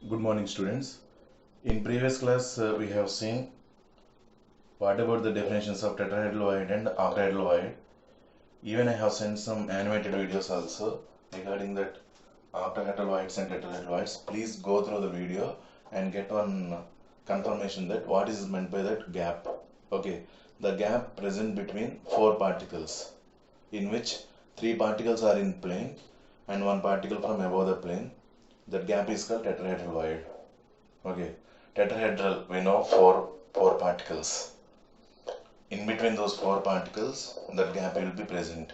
Good morning, students. In previous class, we have seen what about the definitions of tetrahedral void and octahedral void. Even I have sent some animated videos also regarding that octahedral voids and tetrahedral voids. Please go through the video and get one confirmation that what is meant by that gap. Okay, the gap present between four particles, in which three particles are in plane and one particle from above the plane. That gap is called tetrahedral void. Okay, tetrahedral, we know four particles. In between those four particles, that gap will be present.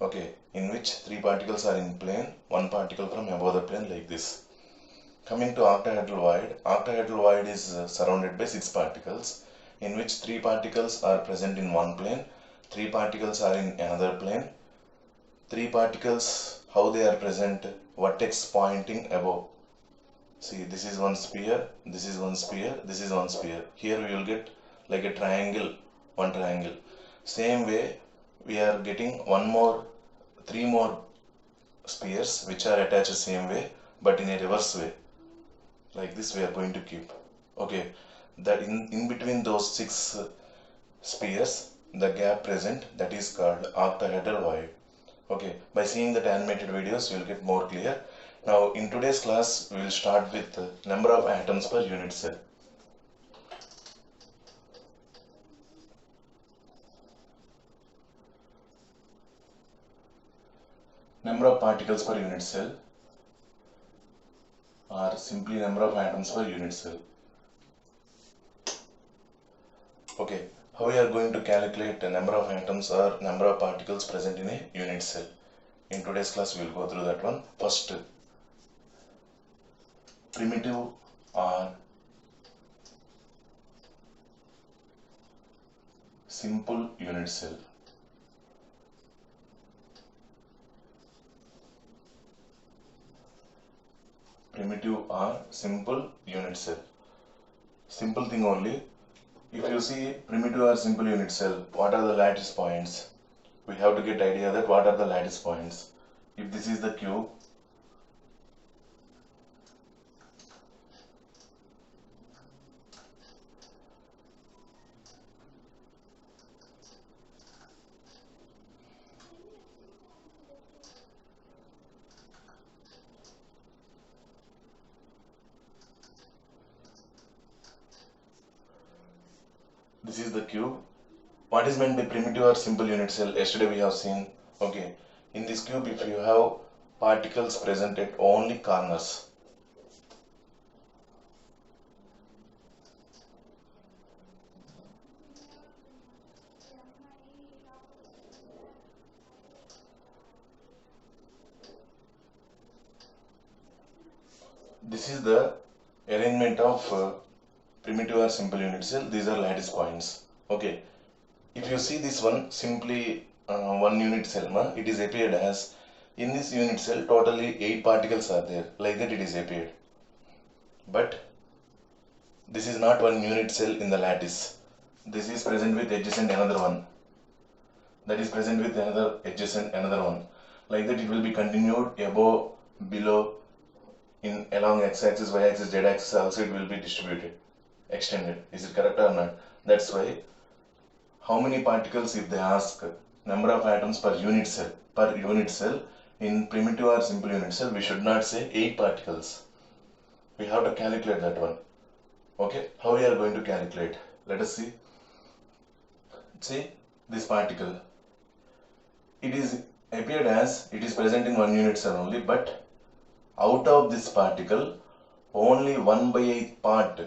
Okay, in which three particles are in plane, one particle from above the plane, like this. Coming to octahedral void is surrounded by six particles, in which three particles are present in one plane, three particles are in another plane. Three particles, how they are present, vertex pointing above. See, this is one sphere, this is one sphere, this is one sphere. Here we will get like a triangle, one triangle. Same way, we are getting three more spheres which are attached same way, but in a reverse way. Like this we are going to keep. Okay, that in between those six spheres, the gap present, that is called octahedral void. Okay, by seeing the animated videos, you will get more clear. Now, in today's class, we will start with the number of atoms per unit cell. Number of particles per unit cell, or simply number of atoms per unit cell. Okay, how we are going to calculate the number of atoms or number of particles present in a unit cell? In today's class, we will go through that one. First, primitive or simple unit cell. Primitive or simple unit cell. Simple thing only. If you see primitive or simple unit cell, what are the lattice points? We have to get idea that what are the lattice points. If this is the cube, this is the cube. What is meant by primitive or simple unit cell? Yesterday we have seen. Okay, in this cube, if you have particles present at only corners, this is the arrangement of primitive or simple unit cell. These are lattice points. Okay, if you see this one, simply one unit cell, it is appeared as, in this unit cell totally 8 particles are there, like that it is appeared. But this is not one unit cell in the lattice. This is present with adjacent another one. That is present with another adjacent another one. Like that it will be continued above, below, in along x-axis, y-axis, z-axis also it will be distributed, extended. Is it correct or not? That's why, how many particles, if they ask number of atoms per unit cell, in primitive or simple unit cell, we should not say 8 particles. We have to calculate that one. Okay, how we are going to calculate? Let us see. See this particle. It is appeared as it is present in one unit cell only, but out of this particle, only 1/8 part,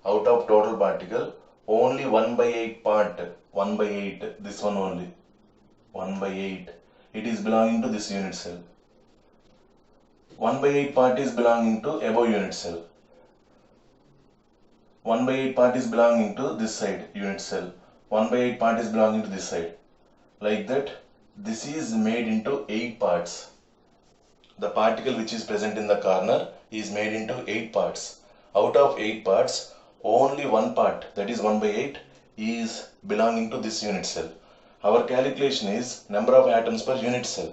out of total particle, only 1/8 part, 1/8, this one only, 1/8, it is belonging to this unit cell. 1/8 part is belonging to above unit cell. 1/8 part is belonging to this side unit cell. 1/8 part is belonging to this side. Like that, this is made into 8 parts. The particle which is present in the corner is made into 8 parts. Out of 8 parts, only one part, that is 1/8, is belonging to this unit cell. Our calculation is number of atoms per unit cell.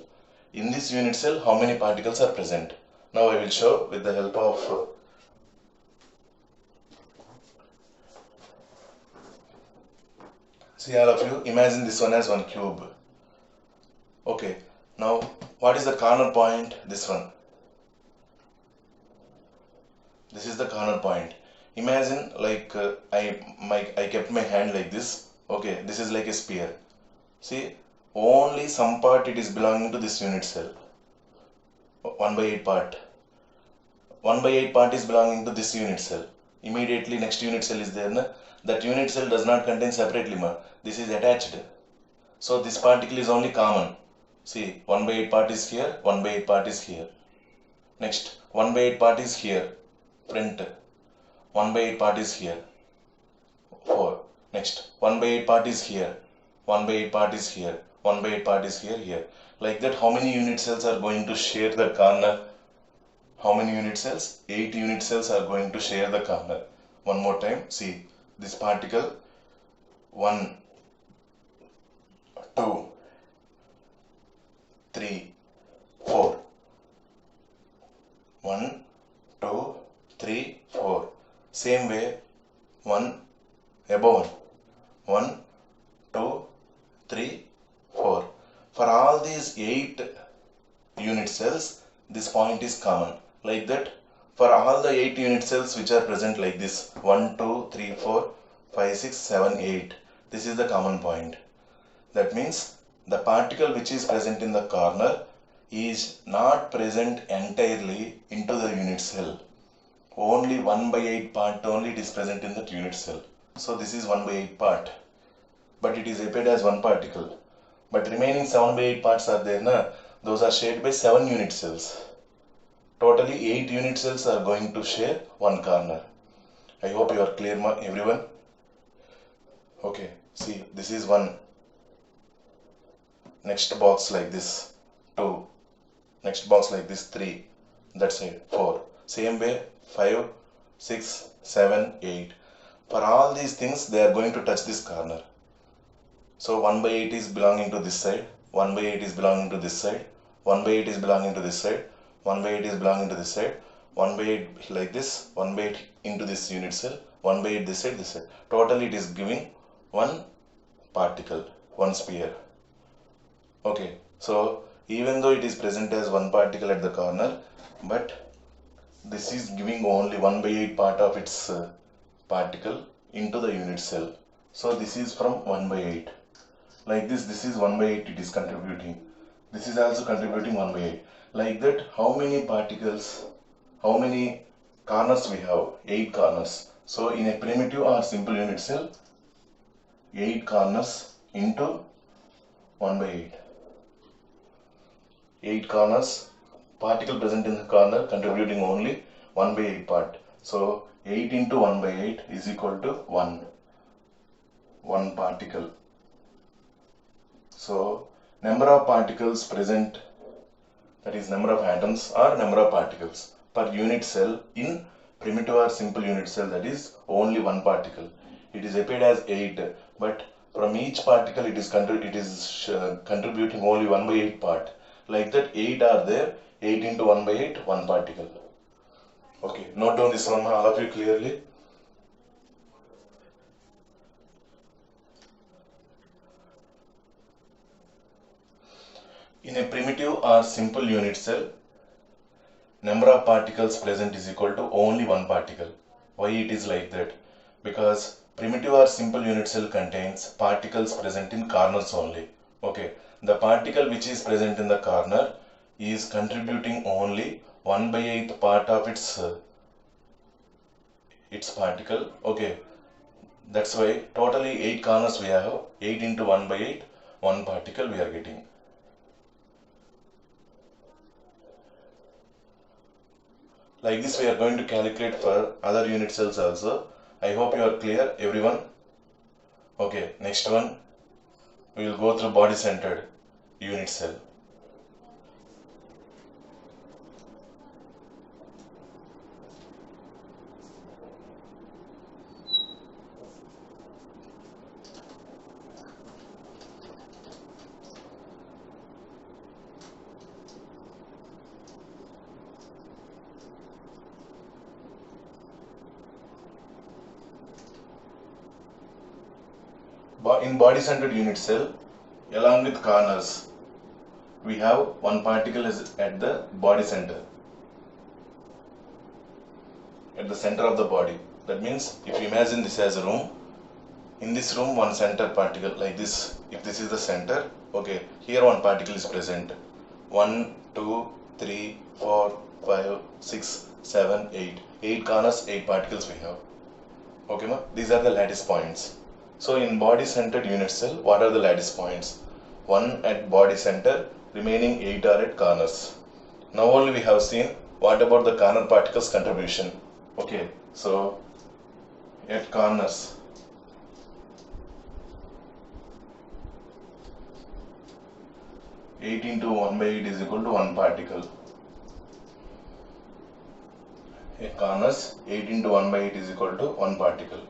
In this unit cell, how many particles are present? Now I will show with the help of see, all of you, imagine this one as one cube. Okay, now what is the corner point? This one. This is the corner point. Imagine like I kept my hand like this. Okay, this is like a sphere. See, only some part it is belonging to this unit cell. 1 by 8 part. 1 by 8 part is belonging to this unit cell. Immediately next unit cell is there. Na? That unit cell does not contain separately. This is attached. So this particle is only common. See, 1 by 8 part is here, 1 by 8 part is here. Next, 1 by 8 part is here, front. 1 by 8 part is here, 4. Next, 1 by 8 part is here, 1 by 8 part is here, 1 by 8 part is here, here. Like that, how many unit cells are going to share the corner? How many unit cells? 8 unit cells are going to share the corner. One more time, see, this particle, 1, 2, 3, 4. 1, 2, 3, 4. Same way, 1 above 1. 1, 2, 3, 4. For all these 8 unit cells, this point is common. Like that, for all the 8 unit cells which are present like this, 1, 2, 3, 4, 5, 6, 7, 8. This is the common point. That means the particle which is present in the corner is not present entirely into the unit cell. Only 1 by 8 part only it is present in that unit cell. So this is 1 by 8 part. But it is appeared as one particle. But remaining 7 by 8 parts are there, na? Those are shared by 7 unit cells. Totally 8 unit cells are going to share one corner. I hope you are clear, everyone. Okay, see, this is 1. Next box like this, 2. Next box like this, 3. That's it, 4. Same way, 5, 6, 7, 8. For all these things, they are going to touch this corner. So 1 by 8 is belonging to this side, 1 by 8 is belonging to this side, 1 by 8 is belonging to this side, 1 by 8 is belonging to this side, 1 by 8 like this, 1 by 8 into this unit cell, 1 by 8 this side, this side. Totally it is giving one particle, one sphere. Okay, so even though it is present as one particle at the corner, but this is giving only 1 by 8 part of its particle into the unit cell. So this is from 1 by 8. Like this is 1 by 8 it is contributing. This is also contributing 1 by 8. Like that, how many particles, how many corners we have? 8 corners. So in a primitive or simple unit cell, 8 corners into 1 by 8. 8 corners, particle present in the corner contributing only 1 by 8 part. So 8 into 1 by 8 is equal to 1 particle. So number of particles present, that is number of atoms or number of particles per unit cell in primitive or simple unit cell, that is only 1 particle. It is appeared as 8, but from each particle it is contributing only 1 by 8 part. Like that, 8 are there, 8 into 1 by 8, 1 particle. Okay, note down this one, all of you clearly. In a primitive or simple unit cell, number of particles present is equal to only 1 particle. Why it is like that? Because primitive or simple unit cell contains particles present in corners only. Okay, the particle which is present in the corner is contributing only 1 by 8th part of its particle. Okay, that's why totally 8 corners we have. 8 into 1 by 8, 1 particle we are getting. Like this we are going to calculate for other unit cells also. I hope you are clear, everyone. Okay, next one, we will go through body centered unit cell. In body-centered unit cell, along with corners, we have one particle is at the body center, at the center of the body. That means if you imagine this as a room, in this room one center particle like this, if this is the center, okay, here one particle is present. 1, 2, 3, 4, 5, 6, 7, 8. 8 corners, 8 particles we have. Okay, ma? These are the lattice points. So in body-centered unit cell, what are the lattice points? 1 at body center, remaining 8 are at corners. Now only we have seen what about the corner particles contribution. Okay, so at corners, eight into 1 by 8 is equal to 1 particle. At corners, 8 into 1 by 8 is equal to 1 particle.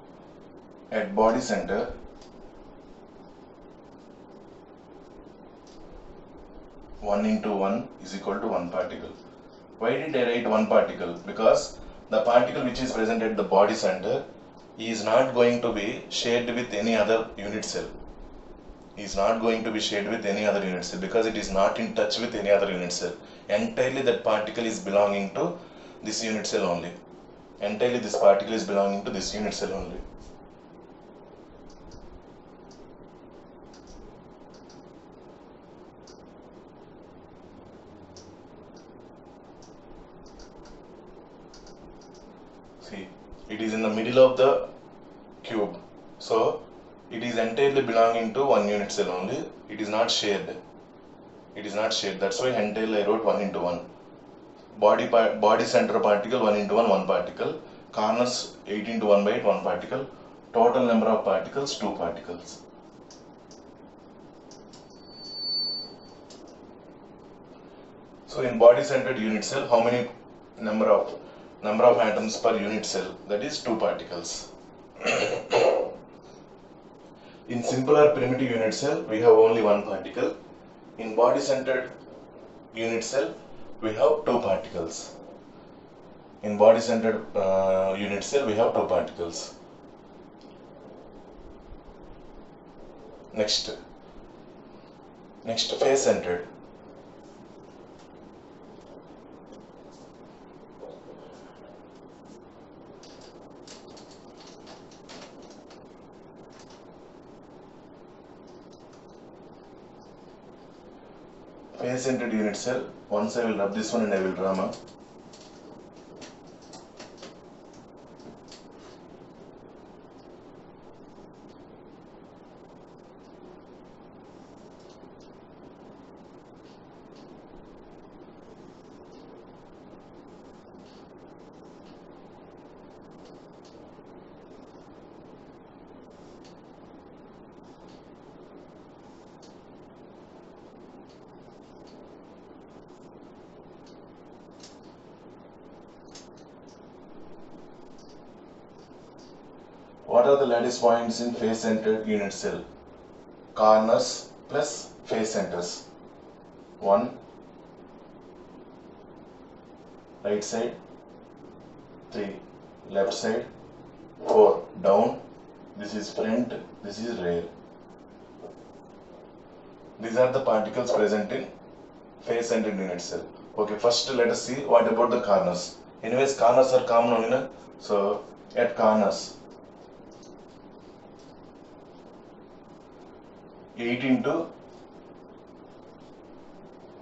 At body center, one into 1 is equal to 1 particle. Why did I write 1 particle? Because the particle which is present at the body center is not going to be shared with any other unit cell. Is not going to be shared with any other unit cell because it is not in touch with any other unit cell. Entirely that particle is belonging to this unit cell only. Entirely this particle is belonging to this unit cell only. See, it is in the middle of the cube. So it is entirely belonging to one unit cell only. It is not shared. It is not shared. That's why entirely I wrote 1 into 1. Body center particle 1 into 1, 1 particle. Corners 8 into 1 by 8, 1 particle. Total number of particles, 2 particles. So in body centered unit cell, how many number of atoms per unit cell? That is 2 particles. In simpler primitive unit cell, we have only 1 particle. In body centered unit cell, we have 2 particles. In body centered unit cell, we have 2 particles. Next, face centered. Face-centered unit cell. Once I will rub this one and I will draw. What are the lattice points in face-centered unit cell? Corners plus face centers. 1, right side, 3, left side, 4, down, this is front, this is rear. These are the particles present in face-centered unit cell. Okay, first let us see what about the corners. Anyways, corners are common only, na? So at corners, 8 into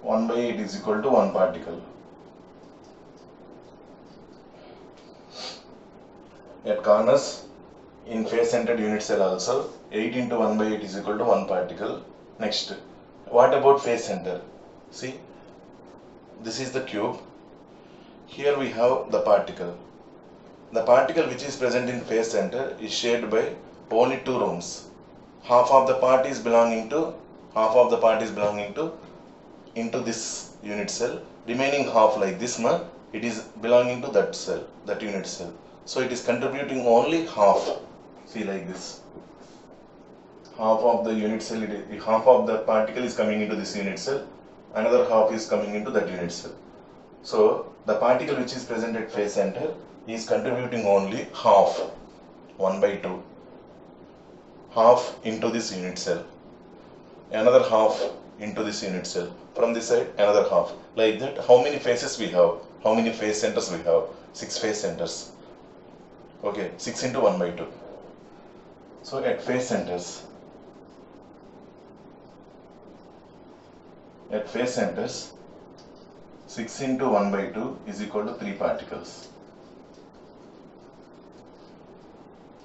1 by 8 is equal to 1 particle. At corners, in face-centered unit cell also, 8 into 1 by 8 is equal to 1 particle. Next, what about face center? See, this is the cube. Here we have the particle. The particle which is present in face center is shared by only 2 rooms. Half of the part is belonging to into this unit cell. Remaining half like this, it is belonging to that cell, that unit cell. So it is contributing only half. See, like this. Half of the unit cell, half of the particle is coming into this unit cell. Another half is coming into that unit cell. So the particle which is present at face center is contributing only half, 1 by 2. half into this unit cell, another half into this unit cell, from this side another half, like that. How many faces we have? How many phase centers we have? 6 phase centers. Okay, 6 into 1 by 2. So at phase centers, 6 into 1 by 2 is equal to 3 particles.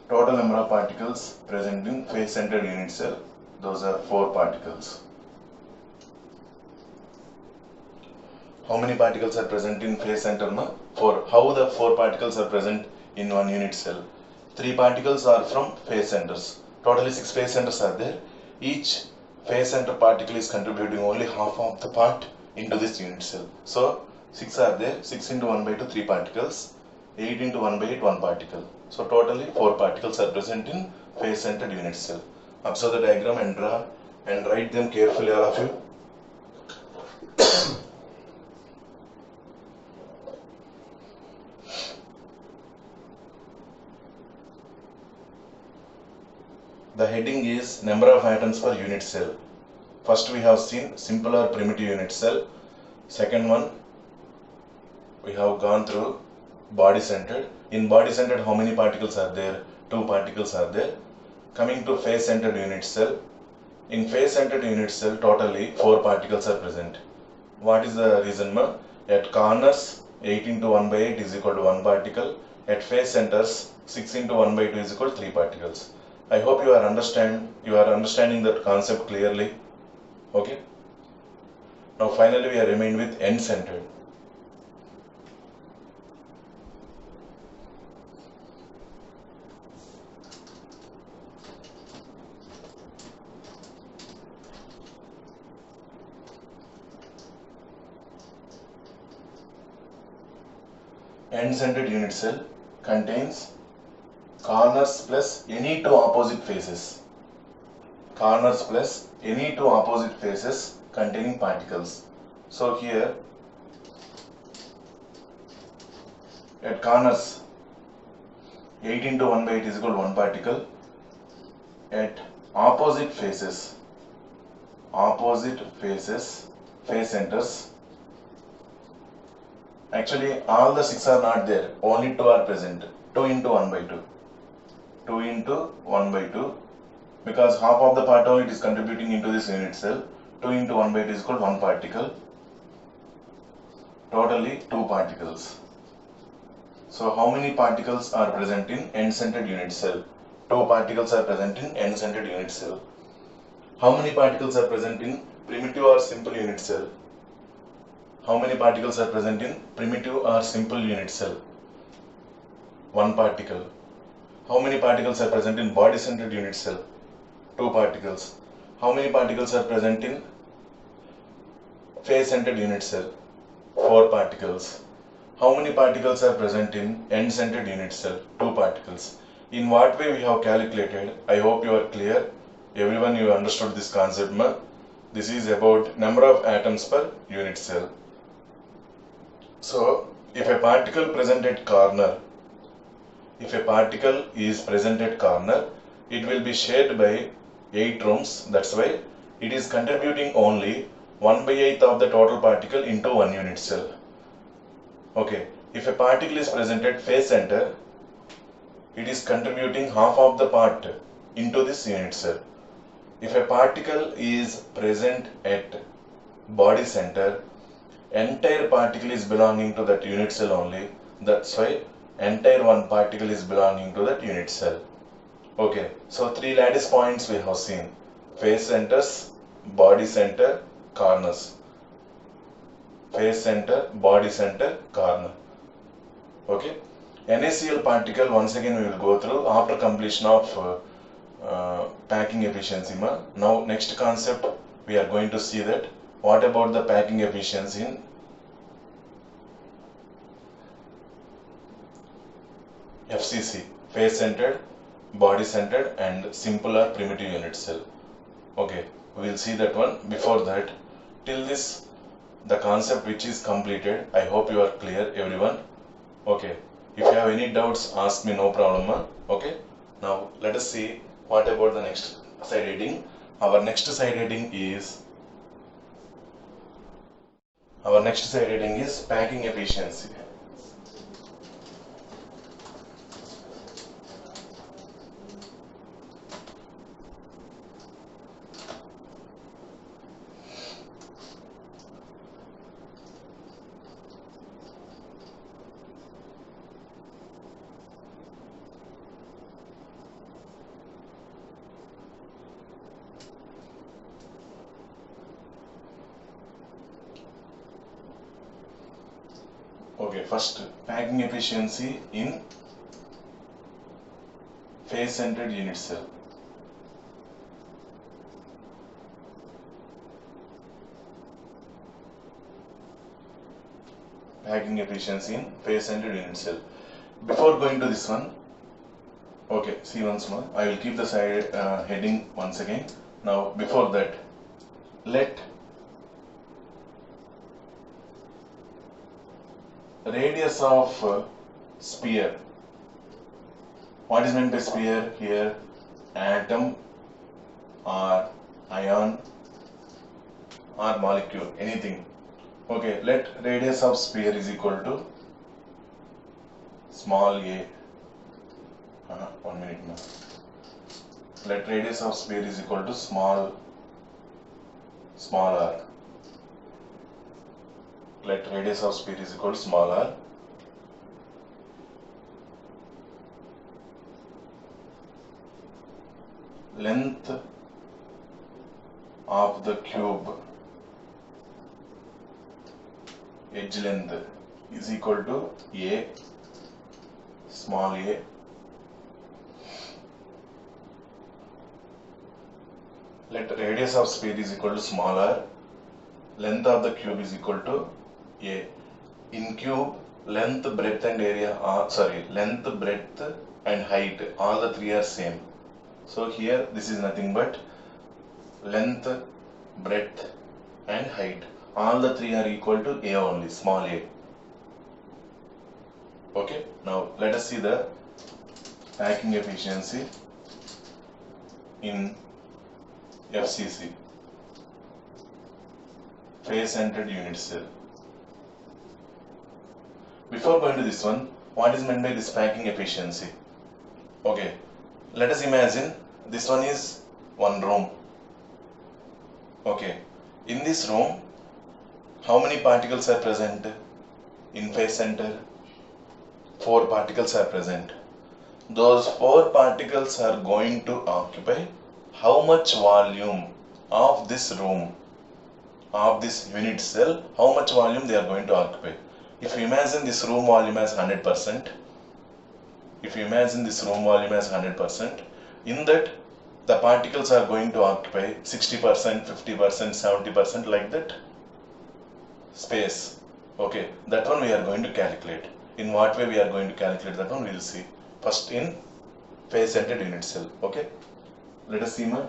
Total number of particles present in phase centered unit cell, those are 4 particles. How many particles are present in phase center? 4. How the 4 particles are present in one unit cell? 3 particles are from phase centers. Totally 6 phase centers are there. Each phase center particle is contributing only half of the part into this unit cell. So 6 are there. 6 into 1 by 2, 3 particles. 8 into 1 by 8, 1 particle. So totally 4 particles are present in phase centered unit cell. Observe the diagram and draw and write them carefully, all of you. The heading is number of atoms per unit cell. First we have seen simple or primitive unit cell. Second one we have gone through body centered. In body centered, how many particles are there? 2 particles are there. Coming to phase centered unit cell. In phase centered unit cell, totally 4 particles are present. What is the reason? At corners, 8 into 1 by 8 is equal to 1 particle. At phase centers, 6 into 1 by 2 is equal to 3 particles. I hope you are understanding that concept clearly. Okay. Now finally we are remained with end centered. End-centered unit cell contains corners plus any 2 opposite faces. Corners plus any 2 opposite faces containing particles. So here at corners, 8 into 1 by 8 is equal to 1 particle. At opposite faces, phase centers, actually all the 6 are not there, only 2 are present. 2 into 1 by 2. 2 into 1 by 2, because half of the part only it is contributing into this unit cell. 2 into 1 by 2 is equal to 1 particle. Totally 2 particles. So how many particles are present in end-centered unit cell? 2 particles are present in end-centered unit cell. How many particles are present in primitive or simple unit cell? How many particles are present in primitive or simple unit cell? 1 particle. How many particles are present in body-centered unit cell? 2 particles. How many particles are present in phase-centered unit cell? 4 particles. How many particles are present in end-centered unit cell? 2 particles. In what way we have calculated? I hope you are clear. Everyone, you understood this concept. This is about number of atoms per unit cell. So, if a particle present at corner, it will be shared by 8 rooms. That's why it is contributing only 1 by 8 of the total particle into one unit cell. Okay, if a particle is present at phase center, it is contributing half of the part into this unit cell. If a particle is present at body center, entire particle is belonging to that unit cell only. That's why entire 1 particle is belonging to that unit cell. Okay, so 3 lattice points we have seen: phase centers, body center, corners. Phase center, body center, corner. Okay, NaCl particle, once again we will go through after completion of packing efficiency. Now next concept we are going to see that what about the packing efficiency in FCC, phase centered, body centered and simple or primitive unit cell. Okay, we will see that one. Before that, till this the concept which is completed, I hope you are clear, everyone. Okay, if you have any doubts, ask me, no problem. Okay, now let us see What about the next side heading? Our next side heading is packing efficiency. Okay, first packing efficiency in face-centered unit cell. Packing efficiency in face-centered unit cell. Before going to this one, okay, see once more. I will keep the side heading once again. Now, before that, let radius of sphere. What is meant by sphere here? Atom or ion or molecule, anything. Okay, let radius of sphere is equal to small a. 1 minute now. Let radius of sphere is equal to small r. Let radius of sphere is equal to small r. Length of the cube, edge length, is equal to a, small a. Let radius of sphere is equal to small r. Length of the cube is equal to a. In cube, length, breadth and area are, length, breadth and height, all the three are same. So here this is nothing but length, breadth and height. All the three are equal to a only, small a. Okay, now let us see the packing efficiency in FCC, face-centered unit cell. Before going to this one, what is meant by this packing efficiency? Okay, let us imagine this one is one room. Okay, in this room, how many particles are present in face center? 4 particles are present. Those 4 particles are going to occupy how much volume of this room, of this unit cell, how much volume they are going to occupy. If you imagine this room volume as 100%, in that the particles are going to occupy 60%, 50%, 70% like that space. Okay, that one we are going to calculate. In what way we are going to calculate that one we will see. First in face-centered unit cell. Okay, let us see more.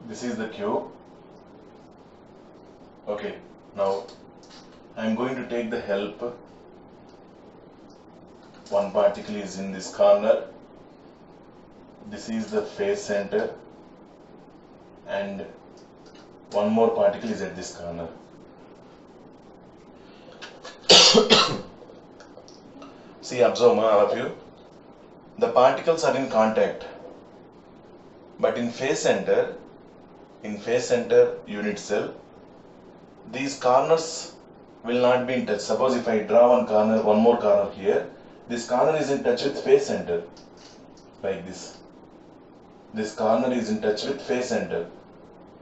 This is the cube. Okay, now I am going to take the help. One particle is in this corner. This is the face center, and one more particle is at this corner. See, observe all of you. The particles are in contact, but in face center unit cell, these corners will not be in touch. Suppose if I draw one more corner here, this corner is in touch with face center, like this. This corner is in touch with face center.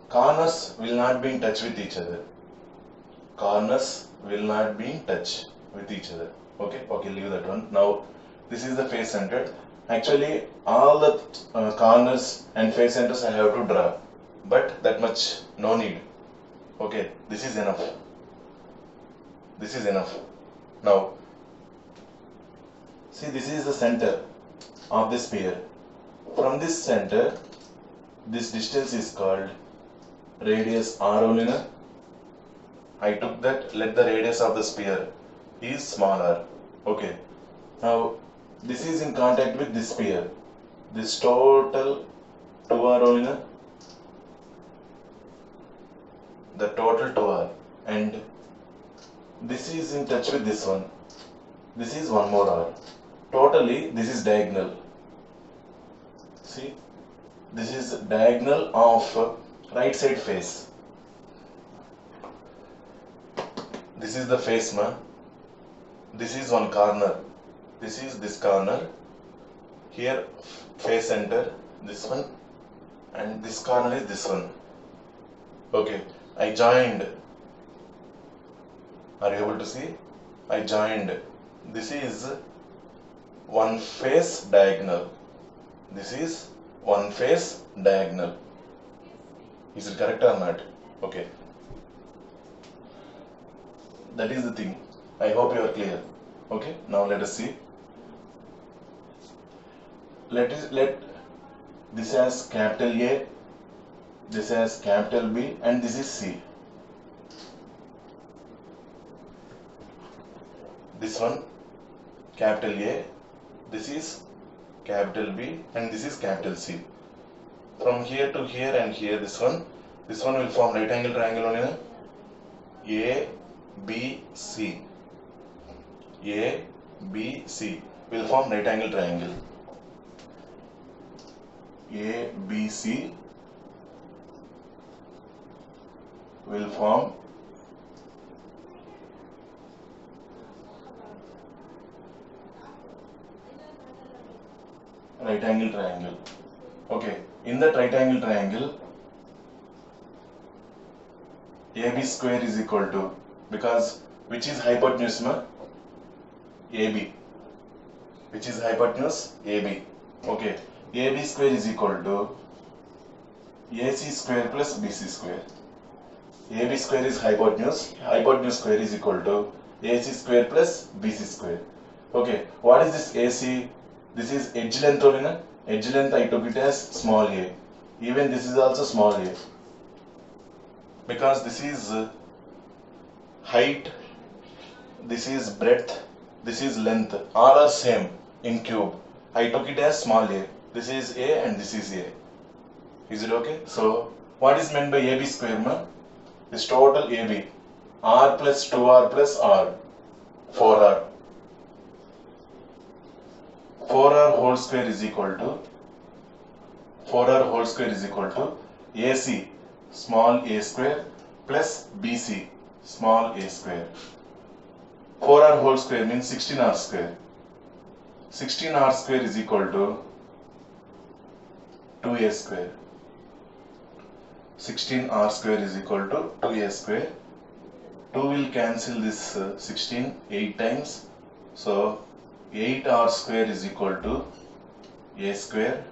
Corners will not be in touch with each other. Okay, leave that one. Now, this is the face center. Actually, all the corners and face centers I have to draw, but that much no need. Okay, this is enough. This is enough. Now, see, this is the center of the sphere. From this center, this distance is called radius r only. I took that, let the radius of the sphere is small r. Okay. Now, this is in contact with this sphere. This total 2r only. The total 2r. And this is in touch with this one. This is one more r. Totally, this is diagonal. See, this is diagonal of right side face. This is the face, ma. This is one corner. This is this corner. Here, face center, this one, and this corner is this one. Okay, I joined. Are you able to see? I joined. This is one face diagonal. This is one face diagonal. Is it correct or not? Okay. That is the thing. I hope you are clear. Okay. Now let us see. Let this as capital A, this as capital B, and this is C. This one capital A, this is capital B, and this is capital C. From here to here and here, this one will form right angle triangle only. A, B, C. A, B, C will form right angle triangle. A, B, C will form right angle triangle. Okay, in that right angle triangle, AB square is equal to, because which is hypotenuse, ma? AB. Which is hypotenuse? AB. Okay, AB square is equal to AC square plus BC square. AB square is hypotenuse. Hypotenuse square is equal to AC square plus BC square. Okay, what is this AC? This is edge length only, na? Edge length I took it as small a. Even this is also small a. Because this is height, this is breadth, this is length. All are same in cube. I took it as small a. This is a and this is a. Is it okay? So, what is meant by AB square, ma? This total AB. R plus 2R plus R. 4R. 4R whole square is equal to 4R whole square is equal to AC small a square plus BC small a square. 4R whole square means 16R square. 16R square is equal to 2a square. 16R square is equal to 2a square. 2 will cancel this 16 8 times. So 8R square is equal to a square.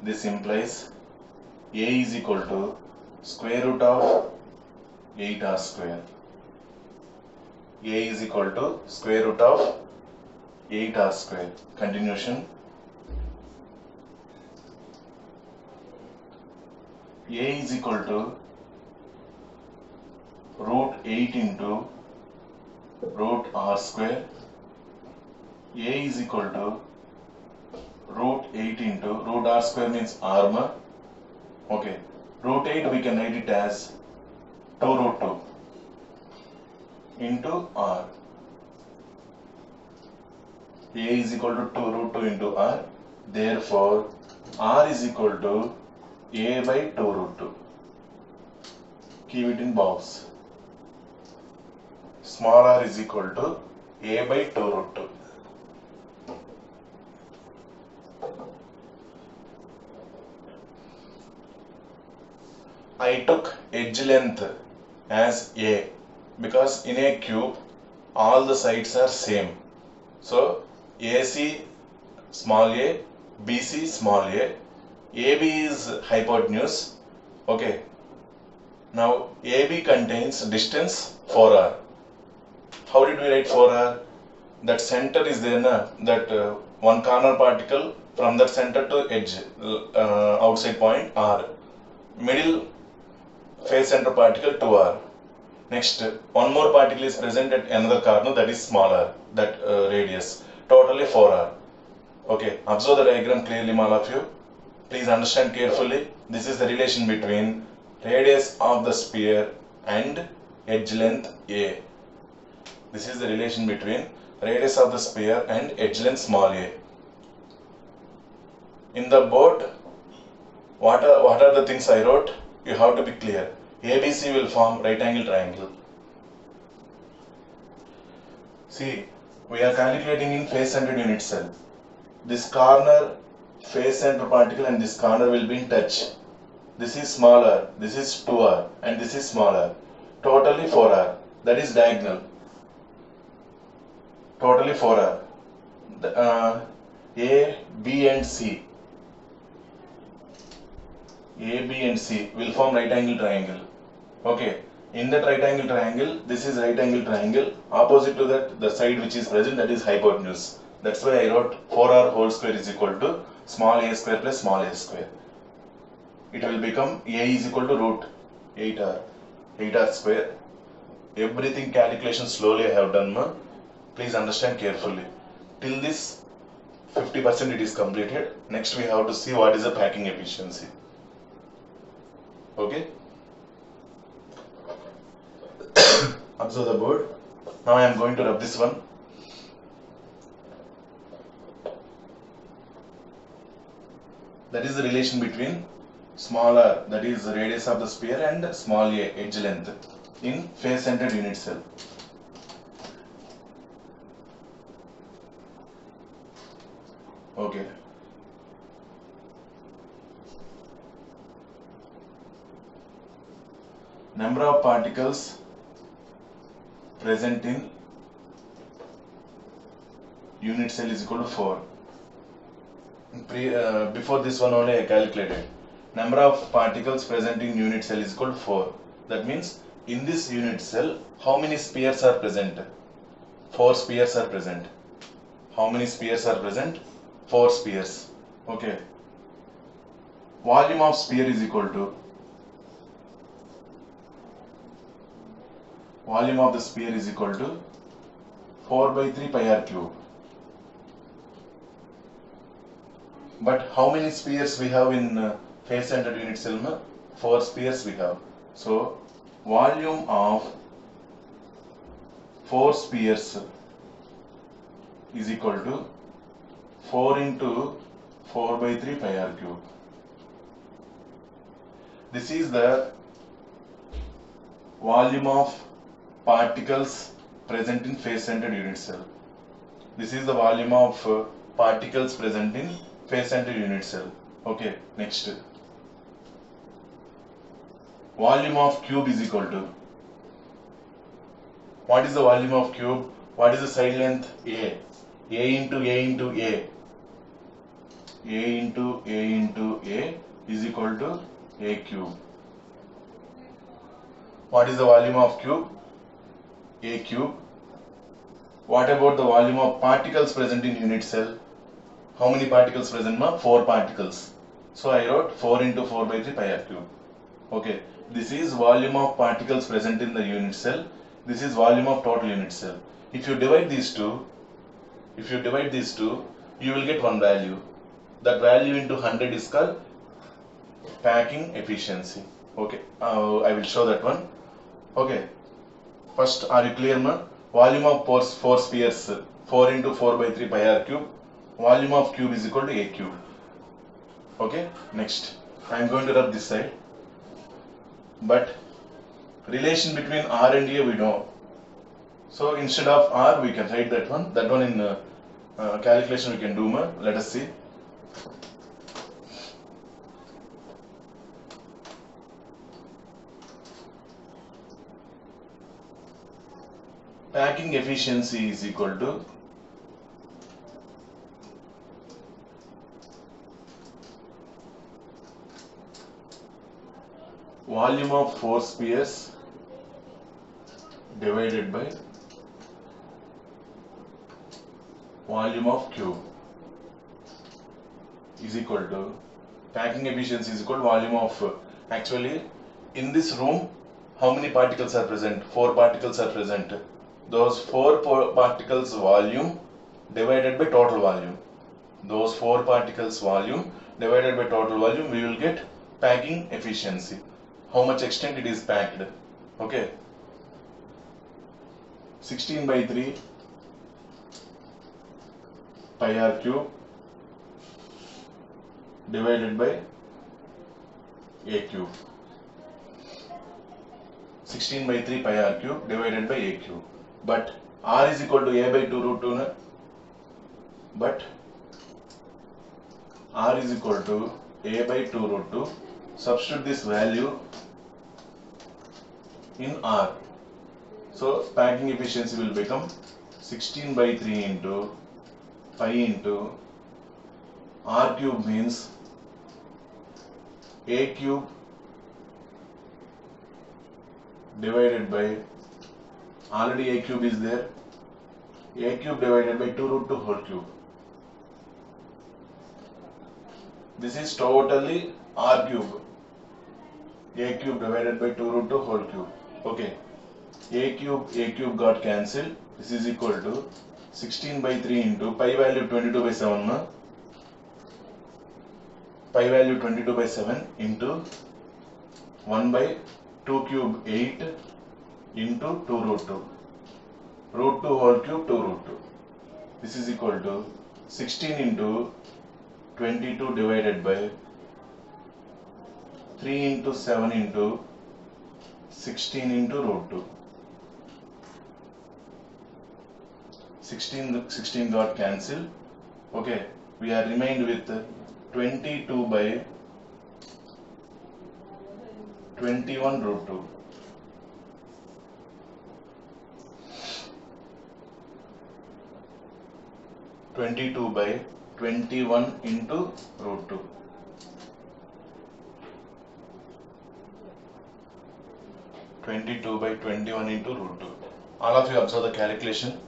This implies a is equal to square root of 8R square. A is equal to square root of 8R square. Continuation. A is equal to root 8 into root R square. A is equal to root 8 into root R square means R, ma. Okay. Root 8 we can write it as 2 root 2 into R. A is equal to 2 root 2 into R. Therefore, R is equal to A by 2 root 2. Keep it in box. Small r is equal to A by 2 root 2. I took edge length as A because in a cube all the sides are same. So AC small a, BC small a, AB is hypotenuse. Okay. Now AB contains distance 4r. How did we write 4r? That center is there na, that one corner particle from that center to edge, outside point r. Middle face center particle 2r. Next, one more particle is present at another corner, that is smaller, that radius. Totally 4r. Okay, observe the diagram clearly, all of you. Please understand carefully. This is the relation between radius of the sphere and edge length A. This is the relation between radius of the sphere and edge length small a. In the board, what are the things I wrote? You have to be clear. ABC will form right angle triangle. See, we are calculating in face centered unit cell. This corner face center particle and this corner will be in touch. This is smaller, this is 2r and this is smaller. Totally 4r. That is diagonal. Totally 4r. A, B and C. A, B and C will form right angle triangle. Okay. In that right angle triangle, this is right angle triangle. Opposite to that, the side which is present, that is hypotenuse. That's why I wrote 4r whole square is equal to small a square plus small a square. It will become a is equal to root 8r square. Everything calculation slowly I have done, ma. Please understand carefully. Till this 50% it is completed. Next we have to see what is the packing efficiency. Okay. Observe the board. Now I am going to rub this one. That is the relation between small r, that is the radius of the sphere, and small a, edge length, in face centered unit cell. Okay. Number of particles present in unit cell is equal to 4. Before this one only I calculated. Number of particles present in unit cell is equal to 4. That means in this unit cell, how many spheres are present? 4 spheres are present. How many spheres are present? 4 spheres. Okay. Volume of sphere is equal to, volume of the sphere is equal to 4 by 3 pi r cube. But how many spheres we have in face centered unit cell? 4 spheres we have. So volume of 4 spheres is equal to 4 into 4 by 3 pi r cube. This is the volume of particles present in face centered unit cell. This is the volume of particles present in face centered unit cell. Okay, next. Volume of cube is equal to, what is the volume of cube? What is the side length? A. A into A into A. A into A into A is equal to A cube. What is the volume of cube? A cube. What about the volume of particles present in unit cell? How many particles present? 4 particles. So I wrote 4 into 4 by 3 pi r cube. Okay. This is volume of particles present in the unit cell. This is volume of total unit cell. If you divide these two, you will get one value. That value into 100 is called packing efficiency. Okay. I will show that one. Okay. First, are you clear, ma? Volume of 4 spheres, 4 into 4 by 3 pi r cube. Volume of cube is equal to A cube. Okay. Next, I am going to rub this side. But relation between R and A we know. So instead of R we can write that one. That one in calculation we can do, ma. Let us see. Packing efficiency is equal to volume of 4 spheres divided by volume of cube is equal to packing efficiency is equal to volume of actually in this room how many particles are present? 4 particles are present. Those 4 particles volume divided by total volume. Those 4 particles volume divided by total volume, we will get packing efficiency. How much extent it is packed. Okay. 16 by 3 pi r cube divided by a cube. 16 by 3 pi r cube divided by a cube. But r is equal to a by 2 root 2. Na? But r is equal to a by 2 root 2. Substitute this value in r. So packing efficiency will become 16 by 3 into pi into r cube means a cube divided by, already a cube is there, a cube divided by 2 root 2 whole cube. This is totally r cube. A cube divided by 2 root 2 whole cube. Okay. A cube got cancelled. This is equal to 16 by 3 into pi value 22 by 7. No? Pi value 22 by 7 into 1 by 2 cube 8 into 2 root 2. Root 2 whole cube 2 root 2. This is equal to 16 into 22 divided by 3 into 7 into 16 into root 2. 16 got cancelled. Okay, we are remained with 22 by 21 root 2. by 21 into root 2. 22 by 21 into root 2. All of you observe the calculation.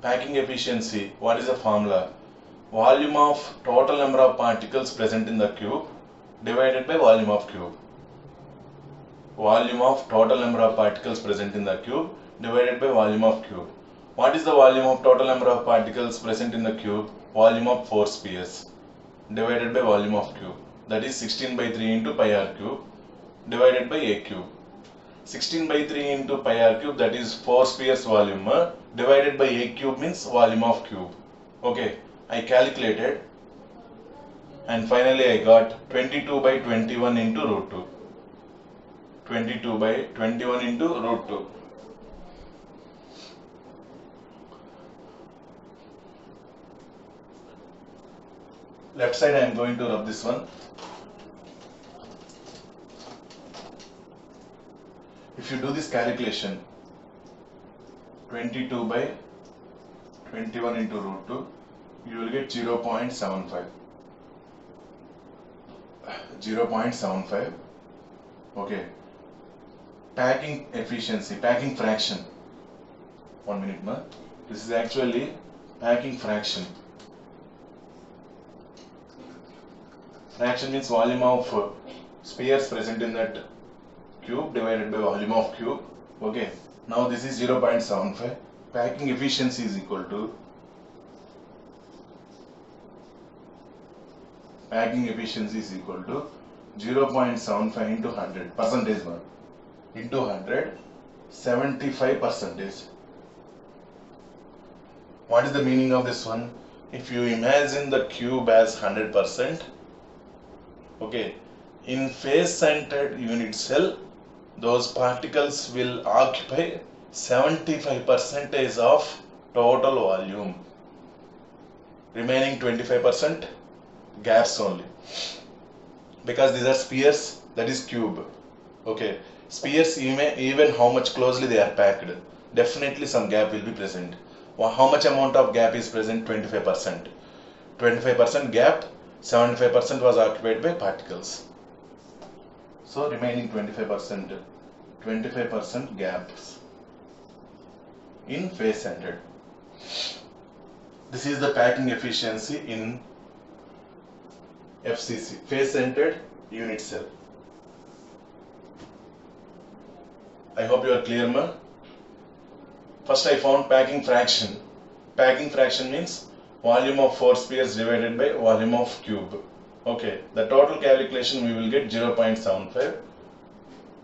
Packing efficiency, what is the formula? Volume of total number of particles present in the cube divided by volume of cube. Volume of total number of particles present in the cube divided by volume of cube. What is the volume of total number of particles present in the cube? Volume of 4 spheres divided by volume of cube. That is 16 by 3 into pi r cube divided by a cube. 16 by 3 into pi r cube, that is 4 spheres volume, divided by a cube means volume of cube. Okay, I calculated and finally I got 22 by 21 into root 2. 22 by 21 into root 2. Left side I am going to rub this one. If you do this calculation, 22 by 21 into root 2, you will get 0.75. 0.75. Okay. Packing efficiency, packing fraction. 1 minute, ma. This is actually packing fraction. Fraction means volume of spheres present in that cube divided by volume of cube. Okay. Now this is 0.75. Packing efficiency is equal to packing efficiency is equal to 0.75 into 100 percentage one into 100, 75 percentage. What is the meaning of this one? If you imagine the cube as 100%, okay, in face-centered unit cell, those particles will occupy 75% of total volume. Remaining 25% gaps only. Because these are spheres, that is cube. Okay, spheres even how much closely they are packed, definitely some gap will be present. How much amount of gap is present? 25%. 25% gap, 75% was occupied by particles. So remaining 25% gaps in face-centered. This is the packing efficiency in FCC, face-centered unit cell. I hope you are clear, ma. First I found packing fraction. Packing fraction means volume of 4 spheres divided by volume of cube. Okay, the total calculation we will get 0.75.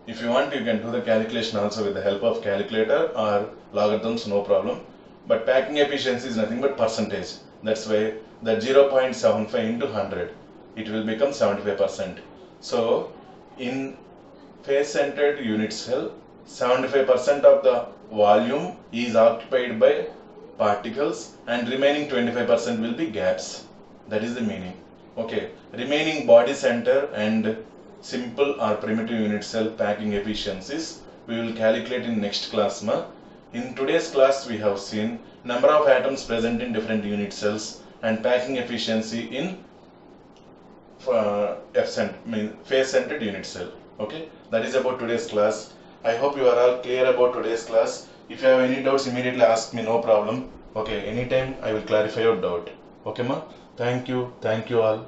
If you want, you can do the calculation also with the help of calculator or logarithms, no problem. But packing efficiency is nothing but percentage. That's why the 0.75 into 100, it will become 75%. So in face-centered unit cell, 75% of the volume is occupied by particles and remaining 25% will be gaps. That is the meaning. Okay, remaining body center and simple or primitive unit cell packing efficiencies we will calculate in next class, ma. In today's class we have seen number of atoms present in different unit cells and packing efficiency in face-centered unit cell. Okay, that is about today's class. I hope you are all clear about today's class. If you have any doubts, immediately ask me, no problem. Okay, anytime I will clarify your doubt. Okay, ma. Thank you all.